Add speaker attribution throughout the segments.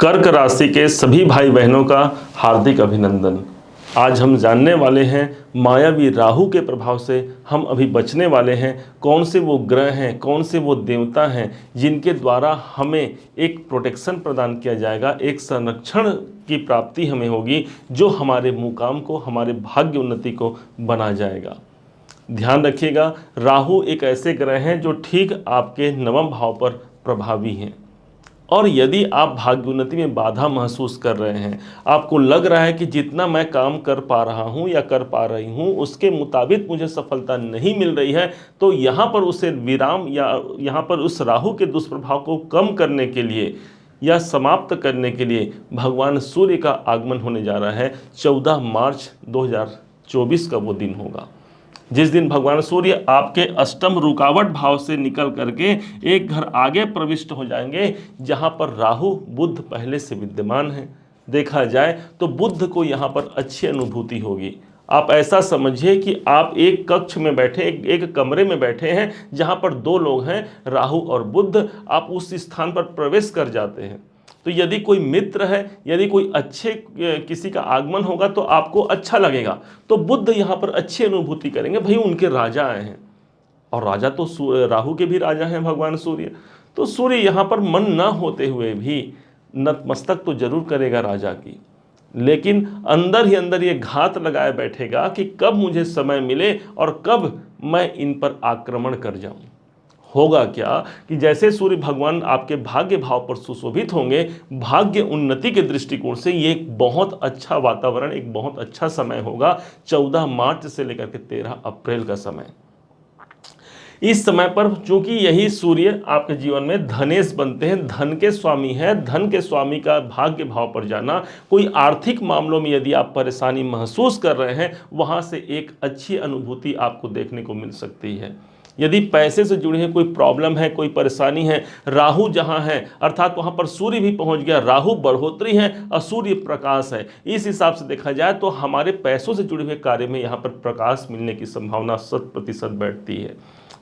Speaker 1: कर्क राशि के सभी भाई बहनों का हार्दिक अभिनंदन। आज हम जानने वाले हैं मायावी राहु के प्रभाव से हम अभी बचने वाले हैं। कौन से वो ग्रह हैं, कौन से वो देवता हैं जिनके द्वारा हमें एक प्रोटेक्शन प्रदान किया जाएगा, एक संरक्षण की प्राप्ति हमें होगी जो हमारे मुकाम को, हमारे भाग्य उन्नति को बना जाएगा। ध्यान रखिएगा, राहु एक ऐसे ग्रह हैं जो ठीक आपके नवम भाव पर प्रभावी हैं। और यदि आप भाग्योन्नति में बाधा महसूस कर रहे हैं, आपको लग रहा है कि जितना मैं काम कर पा रहा हूं या कर पा रही हूं उसके मुताबिक मुझे सफलता नहीं मिल रही है, तो यहाँ पर उसे विराम या यहाँ पर उस राहु के दुष्प्रभाव को कम करने के लिए या समाप्त करने के लिए भगवान सूर्य का आगमन होने जा रहा है। 14 मार्च 2024 का वो दिन होगा जिस दिन भगवान सूर्य आपके अष्टम रुकावट भाव से निकल करके एक घर आगे प्रविष्ट हो जाएंगे जहां पर राहु बुध पहले से विद्यमान है। देखा जाए तो बुध को यहां पर अच्छी अनुभूति होगी। आप ऐसा समझिए कि आप एक कक्ष में बैठे, एक कमरे में बैठे हैं जहां पर दो लोग हैं, राहु और बुध। आप उस स्थान पर प्रवेश कर जाते हैं तो यदि कोई मित्र है, यदि कोई अच्छे किसी का आगमन होगा तो आपको अच्छा लगेगा। तो बुद्ध यहाँ पर अच्छी अनुभूति करेंगे, भाई उनके राजा आए हैं। और राजा तो राहु के भी राजा हैं भगवान सूर्य। तो सूर्य यहाँ पर मन न होते हुए भी नतमस्तक तो जरूर करेगा राजा की, लेकिन अंदर ही अंदर ये घात लगाए बैठेगा कि कब मुझे समय मिले और कब मैं इन पर आक्रमण कर जाऊं। होगा क्या कि जैसे सूर्य भगवान आपके भाग्य भाव पर सुशोभित होंगे, भाग्य उन्नति के दृष्टिकोण से ये एक बहुत अच्छा वातावरण, एक बहुत अच्छा समय होगा। 14 मार्च से लेकर के 13 अप्रैल का समय। इस समय पर चूंकि यही सूर्य आपके जीवन में धनेश बनते हैं, धन के स्वामी हैं, धन के स्वामी का भाग्य भाव पर जाना, कोई आर्थिक मामलों में यदि आप परेशानी महसूस कर रहे हैं, वहां से एक अच्छी अनुभूति आपको देखने को मिल सकती है। यदि पैसे से जुड़े हैं कोई प्रॉब्लम है, कोई परेशानी है, राहु जहां है अर्थात वहां पर सूर्य भी पहुंच गया, राहु बढ़ोतरी है और सूर्य प्रकाश है। इस हिसाब से देखा जाए तो हमारे पैसों से जुड़े हुए कार्य में यहां पर प्रकाश मिलने की संभावना 100% बैठती है।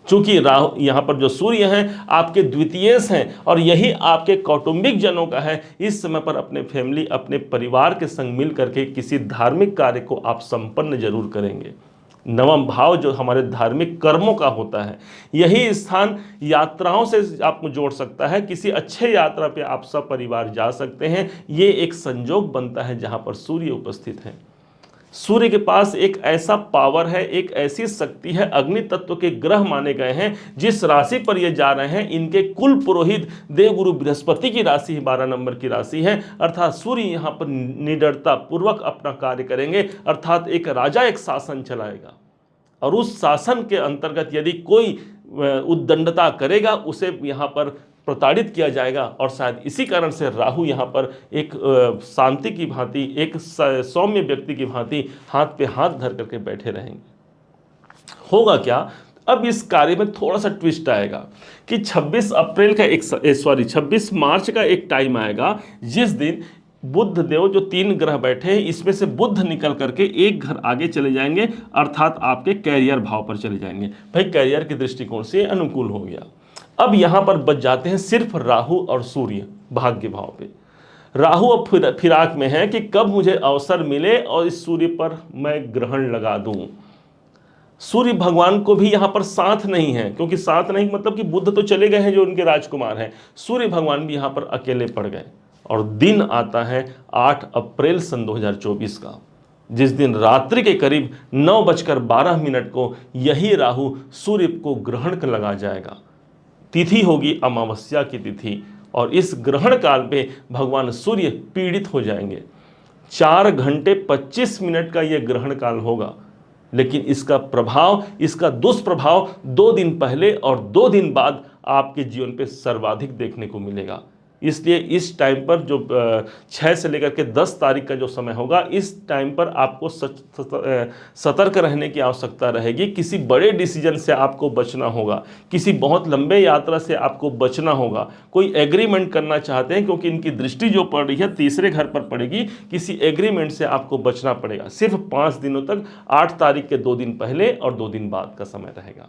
Speaker 1: चूंकि राहु यहाँ पर जो सूर्य हैं आपके द्वितीयेश हैं और यही आपके कौटुंबिक जनों का है। इस समय पर अपने फैमिली, अपने परिवार के संग मिल करके किसी धार्मिक कार्य को आप संपन्न जरूर करेंगे। नवम भाव जो हमारे धार्मिक कर्मों का होता है, यही स्थान यात्राओं से आपको जोड़ सकता है। किसी अच्छे यात्रा पे आप सब परिवार जा सकते हैं। ये एक संजोग बनता है जहां पर सूर्य उपस्थित है। सूर्य के पास एक ऐसा पावर है, एक ऐसी शक्ति है, अग्नि तत्व के ग्रह माने गए हैं। जिस राशि पर ये जा रहे हैं इनके कुल पुरोहित देवगुरु बृहस्पति की राशि 12 नंबर की राशि है। अर्थात सूर्य यहाँ पर निडरता पूर्वक अपना कार्य करेंगे, अर्थात एक राजा एक शासन चलाएगा और उस शासन के अंतर्गत यदि कोई उद्दंडता करेगा उसे यहाँ पर प्रताड़ित किया जाएगा। और शायद इसी कारण से राहु यहाँ पर एक शांति की भांति, एक सौम्य व्यक्ति की भांति हाथ पे हाथ धर करके बैठे रहेंगे। होगा क्या, अब इस कार्य में थोड़ा सा ट्विस्ट आएगा कि 26 मार्च का एक टाइम आएगा जिस दिन बुध देव जो 3 ग्रह बैठे हैं इसमें से बुध निकल करके एक घर आगे चले जाएंगे, अर्थात आपके कैरियर भाव पर चले जाएंगे। भाई कैरियर के दृष्टिकोण से अनुकूल हो गया। अब यहां पर बच जाते हैं सिर्फ राहु और सूर्य भाग्य भाव पे। राहु अब फिराक में है कि कब मुझे अवसर मिले और इस सूर्य पर मैं ग्रहण लगा दूं। सूर्य भगवान को भी यहां पर साथ नहीं है, क्योंकि साथ नहीं मतलब कि बुध तो चले गए हैं जो उनके राजकुमार हैं, सूर्य भगवान भी यहां पर अकेले पड़ गए। और दिन आता है 8 अप्रैल सन 2024 का, जिस दिन रात्रि के करीब 9:12 को यही राहु सूर्य को ग्रहण कर लगा जाएगा। तिथि होगी अमावस्या की तिथि और इस ग्रहण काल पे भगवान सूर्य पीड़ित हो जाएंगे। 4 घंटे 25 मिनट का यह ग्रहण काल होगा, लेकिन इसका प्रभाव, इसका दुष्प्रभाव 2 दिन पहले और 2 दिन बाद आपके जीवन पे सर्वाधिक देखने को मिलेगा। इसलिए इस टाइम पर जो 6 से लेकर के 10 तारीख का जो समय होगा, इस टाइम पर आपको सतर्क रहने की आवश्यकता रहेगी। किसी बड़े डिसीजन से आपको बचना होगा, किसी बहुत लंबे यात्रा से आपको बचना होगा। कोई एग्रीमेंट करना चाहते हैं, क्योंकि इनकी दृष्टि जो पड़ रही है तीसरे घर पर पड़ेगी, किसी एग्रीमेंट से आपको बचना पड़ेगा। सिर्फ 5 दिनों तक, 8 तारीख के 2 दिन पहले और 2 दिन बाद का समय रहेगा।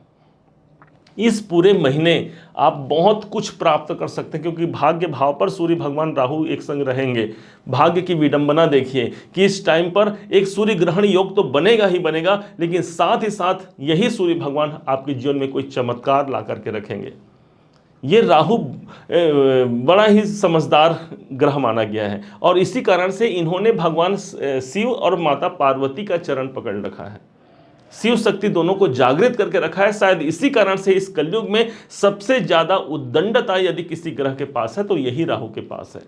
Speaker 1: इस पूरे महीने आप बहुत कुछ प्राप्त कर सकते हैं, क्योंकि भाग्य भाव पर सूर्य भगवान राहु एक संग रहेंगे। भाग्य की विडंबना देखिए कि इस टाइम पर एक सूर्य ग्रहण योग तो बनेगा ही बनेगा, लेकिन साथ ही साथ यही सूर्य भगवान आपके जीवन में कोई चमत्कार ला करके रखेंगे। ये राहु बड़ा ही समझदार ग्रह माना गया है, और इसी कारण से इन्होंने भगवान शिव और माता पार्वती का चरण पकड़ रखा है, शिव शक्ति दोनों को जागृत करके रखा है। शायद इसी कारण से इस कलयुग में सबसे ज्यादा उद्दंडता यदि किसी ग्रह के पास है तो यही राहु के पास है।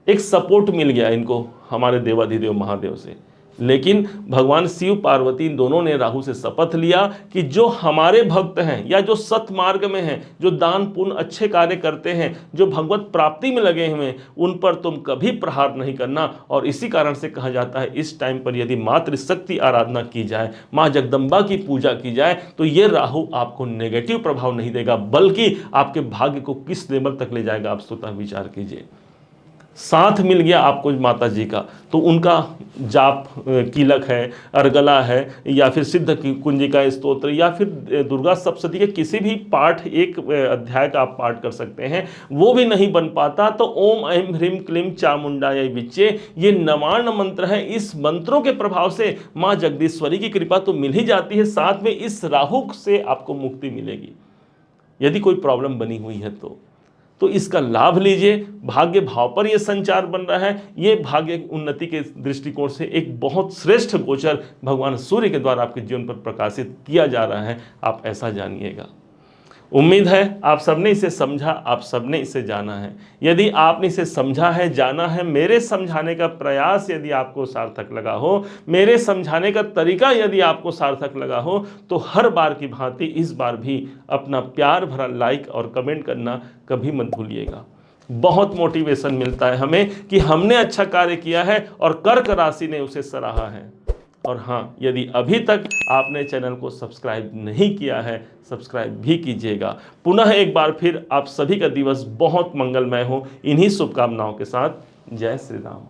Speaker 1: एक सपोर्ट मिल गया इनको हमारे देवाधिदेव महादेव से। लेकिन भगवान शिव पार्वती दोनों ने राहु से शपथ लिया कि जो हमारे भक्त हैं या जो सतमार्ग में हैं, जो दान पुण्य अच्छे कार्य करते हैं, जो भगवत प्राप्ति में लगे हुए हैं, उन पर तुम कभी प्रहार नहीं करना। और इसी कारण से कहा जाता है इस टाइम पर यदि मातृशक्ति आराधना की जाए, माँ जगदम्बा की पूजा की जाए, तो ये राहु आपको नेगेटिव प्रभाव नहीं देगा, बल्कि आपके भाग्य को किस लेवल तक ले जाएगा आप स्वतः विचार कीजिए। साथ मिल गया आपको माता जी का, तो उनका जाप कीलक है, अर्गला है, या फिर सिद्ध कुंजिका स्तोत्र, या फिर दुर्गा सप्तशती के किसी भी पाठ, एक अध्याय का आप पाठ कर सकते हैं। वो भी नहीं बन पाता तो ओम ऐं ह्रीं क्लीं चामुंडाय विच्चे, ये नवार्ण मंत्र है। इस मंत्रों के प्रभाव से माँ जगदीश्वरी की कृपा तो मिल ही जाती है, साथ में इस राहु से आपको मुक्ति मिलेगी यदि कोई प्रॉब्लम बनी हुई है तो इसका लाभ लीजिए। भाग्य भाव पर यह संचार बन रहा है, ये भाग्य उन्नति के दृष्टिकोण से एक बहुत श्रेष्ठ गोचर भगवान सूर्य के द्वारा आपके जीवन पर प्रकाशित किया जा रहा है, आप ऐसा जानिएगा। उम्मीद है आप सबने इसे समझा, आप सबने इसे जाना है। यदि आपने इसे समझा है, जाना है, मेरे समझाने का प्रयास यदि आपको सार्थक लगा हो, मेरे समझाने का तरीका यदि आपको सार्थक लगा हो, तो हर बार की भांति इस बार भी अपना प्यार भरा लाइक और कमेंट करना कभी मत भूलिएगा। बहुत मोटिवेशन मिलता है हमें कि हमने अच्छा कार्य किया है और कर्क राशि ने उसे सराहा है। और हाँ, यदि अभी तक आपने चैनल को सब्सक्राइब नहीं किया है, सब्सक्राइब भी कीजिएगा। पुनः एक बार फिर आप सभी का दिवस बहुत मंगलमय हो, इन्हीं शुभकामनाओं के साथ। जय श्री राम।